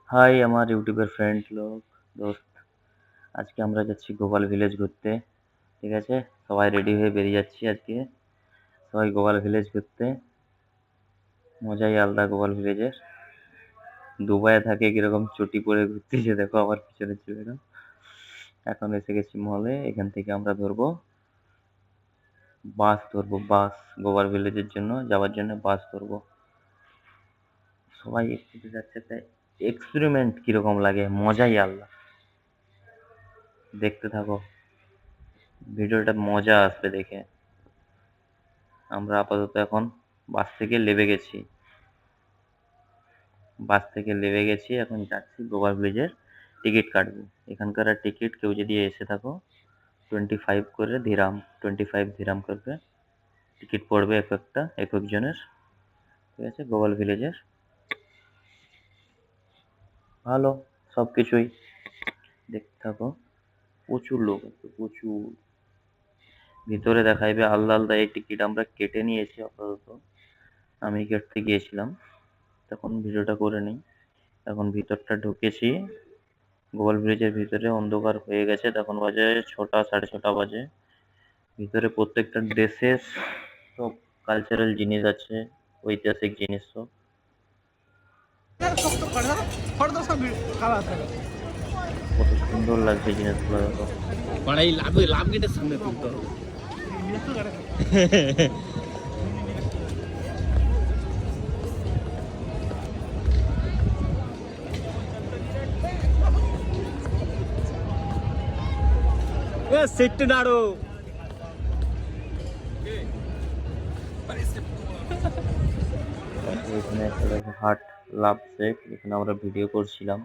High আমার ইউটিউবের friend লোক দোস্ত। আজকে আমরা যাচ্ছি গোপাল ভিলেজ ঘুরতে। ঠিক আছে, সবাই রেডি হয়ে বেরিয়ে যাচ্ছি আজকে। সবাই গোপাল ভিলেজ ঘুরতে। মজাই আলাদা গোপাল ভিলেজের। দুবাইয়ে থাকে কিরকম চটি পরে ঘুরতেছে, দেখো আমার পিছনে ছেলেরা। এখন এসে গেছি মলে। এখান থেকে আমরা বাস গোপাল ভিলেজের জন্য যাওয়ার জন্য বাস ধরবো। সবাই একসাথে যাচ্ছে, তাই এক্সপেরিমেন্ট কিরকম লাগে, মজাই আলাদা। দেখতে থাকো, ভিডিওটা মজা আসবে দেখে। আমরা আপাতত এখন বাস থেকে নেমে গেছি। এখন যাচ্ছি গোপাল ব্রিজের টিকিট কাটবো। এখানকার টিকিট কেউ যদি এসে থাকো 25 করে ধিরাম, 25 ধিরাম করবে টিকিট পড়বে এক একজনের। ঠিক আছে, গোপাল ভিলেজের ভালো সব কিছুই। দেখতে থাকো, প্রচুর লোক আছে, প্রচুর। ভিতরে দেখাইবে আলাদা আলাদা। এই টিকিট আমরা কেটে নিয়েছি আপাতত। আমি কেটে গিয়েছিলাম, তখন ভিডিওটা করে নিই। এখন ভিতরটা ঢুকেছি। গোপাল ব্রিজের ভিতরে অন্ধকার হয়ে গেছে, তখন বাজে 6টা, 6:30 বাজে। ভিতরে প্রত্যেকটা দেশের সব কালচারাল জিনিস আছে, ঐতিহাসিক জিনিস সব। কত সুন্দর লাগছে জিনিসগুলো, দেখো। এই লাভ লাভ গেটের সামনে তুলতে হবে। সেটে নাড়ো। এখানে একটা দেখো হাট লাভ সেট, এখানে আমরা ভিডিও করছিলাম।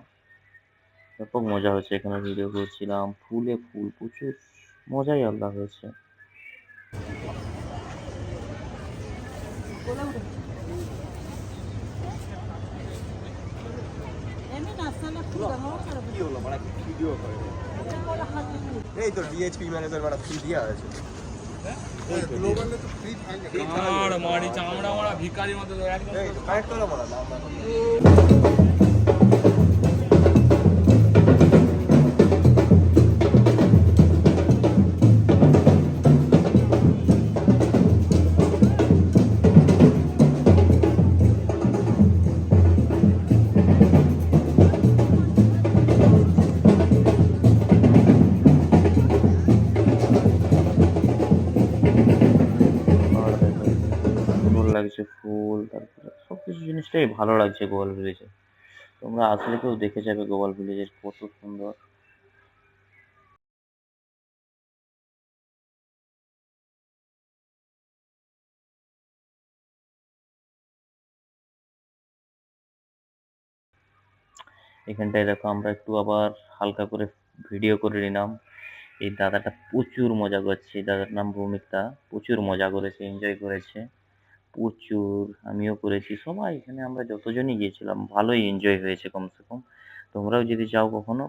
ব্যাপক মজা হয়েছে, এখানে ভিডিও করছিলাম। ফুলে ফুল প্রচুর, মজাই আলাদা হয়েছে। এই তো ডিএইচপি ম্যানেজার মানে ফ্রি দিয়া আছে। মারি চামড়া মারা ভিখারির মতো একদম। এই তো কানেক্ট করো মারা নাম। আর দেখো এখানে কি সুন্দর লাগছে ফুল, তারপরে সবকিছু জিনিসটাই ভালো লাগছে গোপাল ভিলেজে। তোমরা আসলে কেউ দেখে যাবে গোপাল ভিলেজের কত সুন্দর। এখানটায় দেখো আমরা একটু আবার হালকা করে ভিডিও করে নিলাম। এই দাদাটা প্রচুর মজা করছে, এই দাদার নাম ভৌমিক দা। প্রচুর মজা করেছে, এনজয় করেছে প্রচুর। আমিও করেছি, সবাই এখানে আমরা যতজনই গিয়েছিলাম ভালোই এনজয় হয়েছে কমসে কম। তোমরাও যদি যাও কখনো,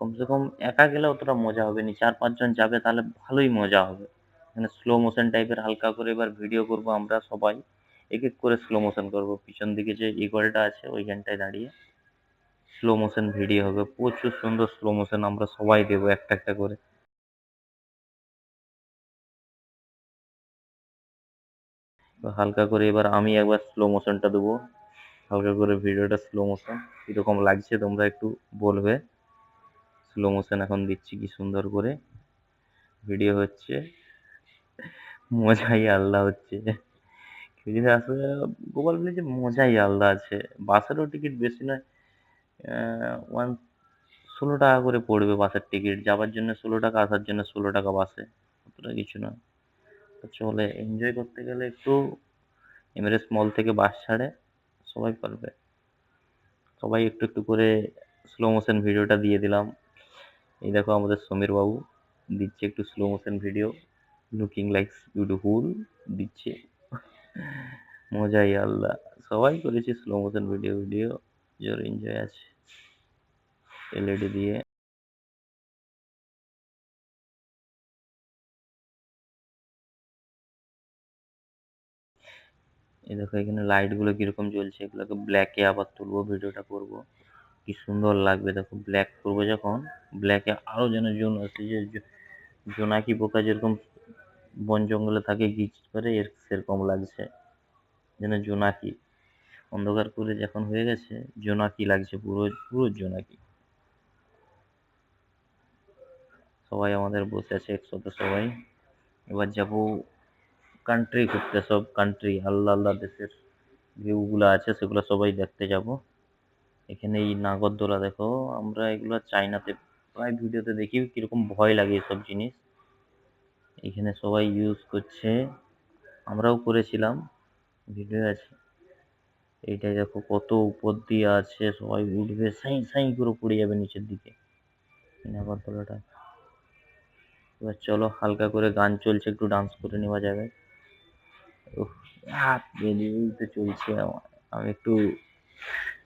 কমসে কম একা গেলে অতটা মজা হবে না, 4-5 জন যাবে তাহলে ভালোই মজা হবে। এখানে স্লো মোশন টাইপের হালকা করে এবার ভিডিও করব আমরা সবাই। এক এক করে স্লো মোশন করব, পিছন দিকে যে ইগলটা আছে ওইখানটায় দাঁড়িয়ে স্লো মোশন ভিডিও হবে। প্রচুর সুন্দর স্লো মোশন আমরা সবাই দেবো একটা একটা করে। তো হালকা করে এবার আমি একবার স্লো মোশনটা দেবো, হালকা করে ভিডিওটা স্লো মোশন কিরকম লাগছে তোমরা একটু বলবে। স্লো মোশন এখন দিচ্ছি কি সুন্দর করে ভিডিও হচ্ছে, মজাই আলাদা হচ্ছে। কেউ যদি আসলে গোপাল ভিলেজে মজাই আলাদা আছে। বাসেরও টিকিট বেশি নয়, 16 টাকা করে পড়বে বাসের টিকিট। যাওয়ার জন্য 16 টাকা, আসার জন্য 16 টাকা বাসে, অতটা কিছু না। তো চলে এনজয় করতে গেলে একটু এমআরএস মল থেকে বাস ছাড়ে, সবাই পারবে। সবাই একটু একটু করে স্লো মোশন ভিডিওটা দিয়ে দিলাম। এই দেখো আমাদের সমীর বাবু দিচ্ছে একটু slow motion video, looking like beautiful দিচ্ছে। মজাই আলাদা। সবাই করেছি স্লো মোশন ভিডিও, জোর এনজয় আছে এলইডি দিয়ে। এই দেখো এখানে লাইট গুলো কিরকম জ্বলছে, এগুলোকে ব্ল্যাকে আবার তুলবো, ভিডিওটা করব। কি সুন্দর লাগবে দেখো, ব্ল্যাক করবো যখন, ব্ল্যাকে আরো যেন জোন আছে, যে জোনাকি পোকা যেরকম বন জঙ্গলে থাকে গিজ করে, এর সেরকম লাগছে, যেন জোনাকি। অন্ধকার করে যখন হয়ে গেছে, জোনাকি লাগছে, পুরো পুরো জোনাকি। সবাই আমাদের বসে আছে একসাথে সবাই। এবার যাব কান্ট্রি ঘুরতে, সব কান্ট্রি আল্লাহ আল্লাহ দেশের ভিউগুলো আছে সেগুলো সবাই দেখতে যাব। এখানে এই নাগরদোলা দেখো, আমরা এগুলো চাইনাতে প্রায় ভিডিওতে দেখি, কিরকম ভয় লাগে এসব জিনিস। এখানে সবাই ইউজ করছে, আমরাও করেছিলাম, ভিডিও আছে। এইটাই দেখো কত উপর দিয়ে আছে, সবাই উঠবে, সাই সাই করে পড়ে যাবে নিচের দিকে এই নাগরদোলাটা। এবার চলো, হালকা করে গান চলছে, একটু ডান্স করে নেওয়া যাবে। উফ, হাত বেরিয়েই তো চলছে আমার। আমি একটু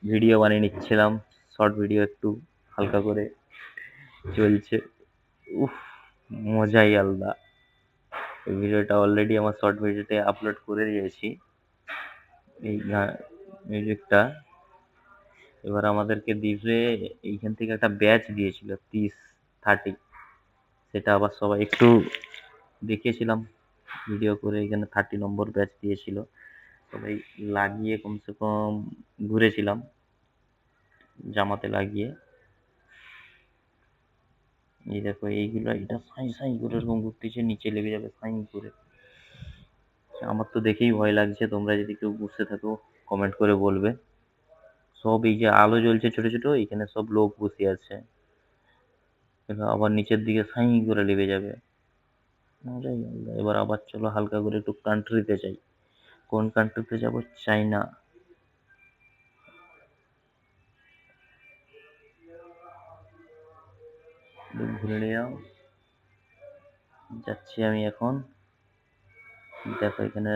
ভিডিও বানিয়ে নিচ্ছিলাম, শর্ট ভিডিও একটু হালকা করে চলছে। উফ, মজাই আলাদা। এই ভিডিওটা অলরেডি আমার শর্ট ভিডিওতে আপলোড করে দিয়েছি, এই মিউজিকটা। এবার আমাদেরকে দিবে, এইখান থেকে একটা ব্যাচ দিয়েছিল 30 সেটা আবার সবাই একটু দেখিয়েছিলাম ভিডিও করে। এখানে 30 নম্বর ব্যাচ দিয়েছিল, সবাই লাগিয়ে কমসে কম ঘুরেছিলাম জামাতে লাগিয়ে। এই দেখো এইগুলো, এটা সাই সাই করে এরকম ঘুরতেছে, নিচে লেগে যাবে সাই করে। আমার তো দেখেই ভয় লাগছে, তোমরা যদি কেউ বুঝতে থাকো কমেন্ট করে বলবে। সব এই যে আলো জ্বলছে ছোট ছোট, এখানে সব লোক বসে আছে, এবার আবার নিচের দিকে সাই করে লেগে যাবে। মজাই আলাদা। এবার আবার চলো হালকা করে একটু কান্ট্রিতে যাই। কোন কান্ট্রিতে যাব? চাইনা। একটু ঘুরে নিলাম, যাচ্ছি আমি এখন। দেখো এখানে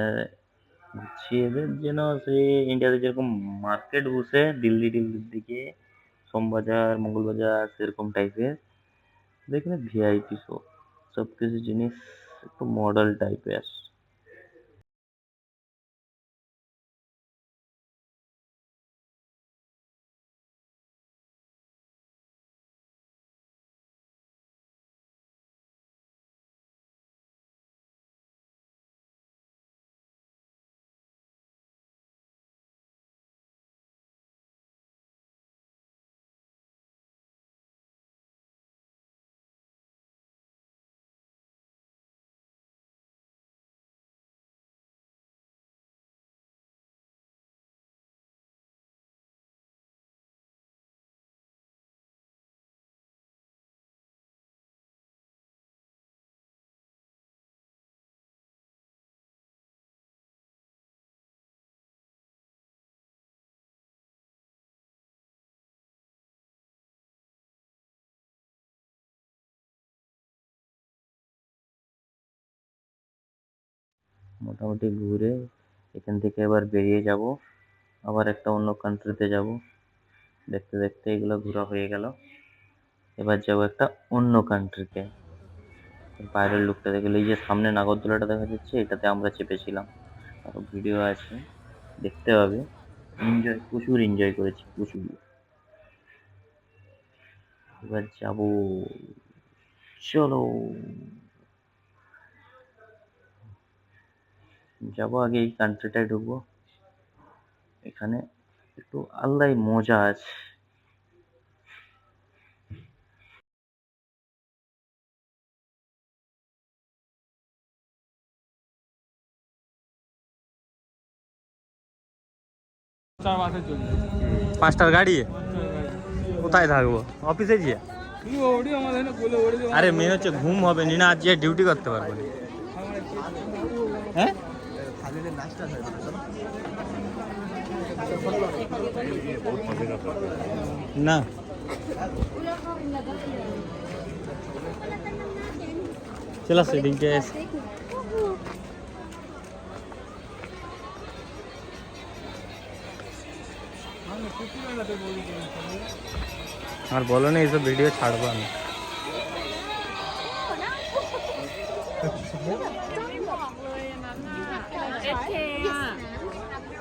ঘুরছি, এদের যেন সে ইন্ডিয়াতে যেরকম মার্কেট বসে দিল্লি দিল্লির দিকে, সোমবাজার মঙ্গলবাজার সেরকম টাইপের, দেখলে ভিআইপি শো, সব কিছু জিনিস একটু মডেল টাইপের। মোটামুটি ঘুরে এখান থেকে এবার বেরিয়ে যাব, আবার একটা অন্য কান্ট্রিতে যাব। দেখতে দেখতে এগুলো ঘোরা হয়ে গেল, এবার যাব একটা অন্য কান্ট্রিতে। বাইরের লুকটা দেখলে, এই যে সামনে নাগরদোলাটা দেখা যাচ্ছে, এটাতে আমরা চেপেছিলাম, আরো ভিডিও আছে, দেখতে হবে। এনজয়, প্রচুর এনজয় করেছি, প্রচুর। এবার যাব, চলো যাব, আগে এই কান্ট্রিটায় ঢুকবো। এখানে একটু আলাদাই মজা আছে। চার মাসে চলছে। 5টার গাড়ি কোথায় থাকবো? অফিসে গিয়ে। তুমি ওড়ি আমাদের এখানে বলে ওড়ি দেবো। আরে মেন হচ্ছে ঘুম হবে না, আজ যে ডিউটি করতে পারবো না। হ্যাঁ না, চলো সেদিনকে আর বলো না, এইসব ভিডিও ছাড়বো আমি।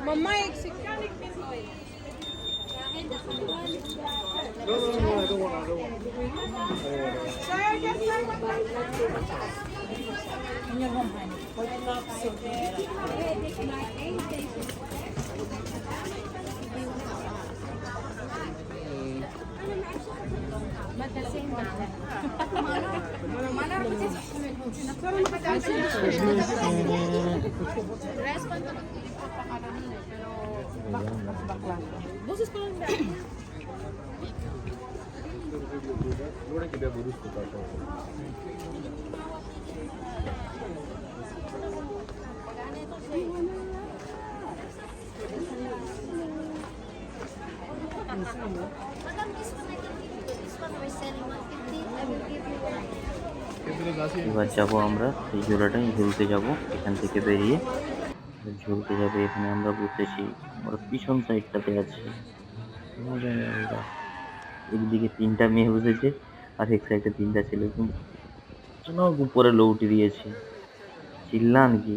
Mama eksik. এবার যাব আমরা এই ঝুলাটায় ঝুলতে যাব এখান থেকে বেরিয়ে ঝুলতে যাবে। এখানে আমরা বসেছি, আমরা পিছন সাইডটাতে আছি। মজা নেই। একদিকে 3টা মেয়ে বসেছে আর এক সাইডে 3টা ছেলে। একদম অনেক উপরে লৌটি দিয়েছে, চিল্লান কি।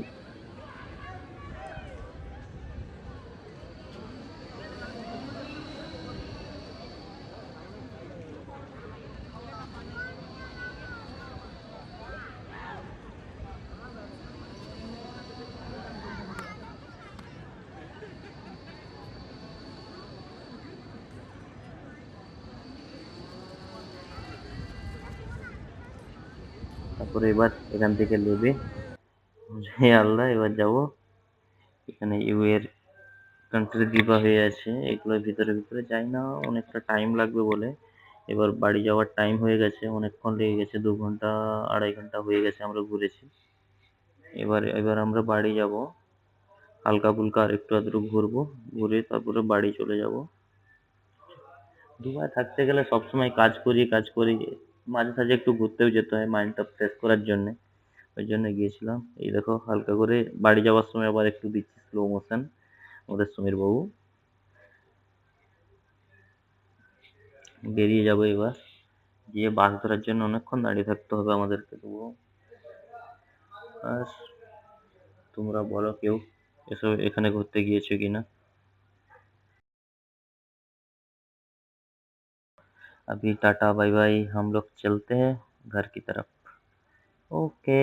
তারপরে এবার এখান থেকে নেবে, হে আল্লাহ, এবার যাব এখানে ইউ এর কান্ট্রি দিবা হয়ে আছে, এগুলোর ভিতরে ভিতরে যাই না, অনেকটা টাইম লাগবে বলে। এবার বাড়ি যাওয়ার টাইম হয়ে গেছে, অনেকক্ষণ লেগে গেছে, 2 ঘন্টা 2.5 ঘন্টা হয়ে গেছে আমরা ঘুরেছি। এবার এবার আমরা বাড়ি যাব, হালকা ফুলকা আর একটু আধটু ঘুরবো, ঘুরে তারপরে বাড়ি চলে যাব। দুবাই থাকতে গেলে সবসময় কাজ করি, মাঝে সাঝে একটু ঘুরতেও যেতে হয় মাইন্ডটা ফ্রেশ করার জন্য। ওই জন্য গিয়েছিলাম। এই দেখো হালকা করে বাড়ি যাওয়ার সময় আবার একটু দিচ্ছি স্লো মোশন আমাদের সমীর বাবু। বেরিয়ে যাবো এবার, গিয়ে বাস ধরার জন্য অনেকক্ষণ দাঁড়িয়ে থাকতে হবে আমাদেরকে। তবুও আর তোমরা বলো কেউ এসব এখানে ঘুরতে গিয়েছো কিনা। अभी टाटा बाय बाय, हम लोग चलते हैं घर की तरफ। ओके।